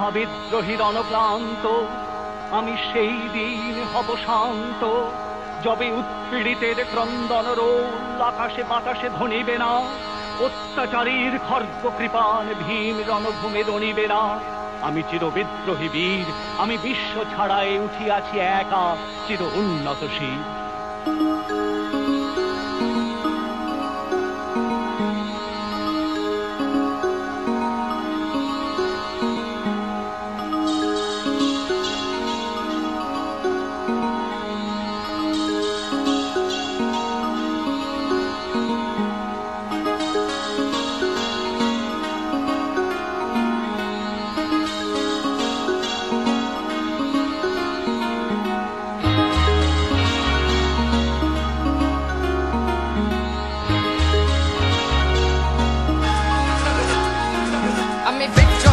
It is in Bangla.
মহাবিদ্রোহীর অনক্লান্ত, আমি সেই দিন হব শান্ত, যবে উৎপীড়িতের ক্রন্দন রোল আকাশে বাতাসে ধ্বনিবে না, অত্যাচারীর খর্গ কৃপান ভীম রণভূমে রণিবে না। আমি চির বিদ্রোহী বীর, আমি বিশ্ব ছাড়াই উঠিয়াছি একা চির উন্নত শির। আমি victor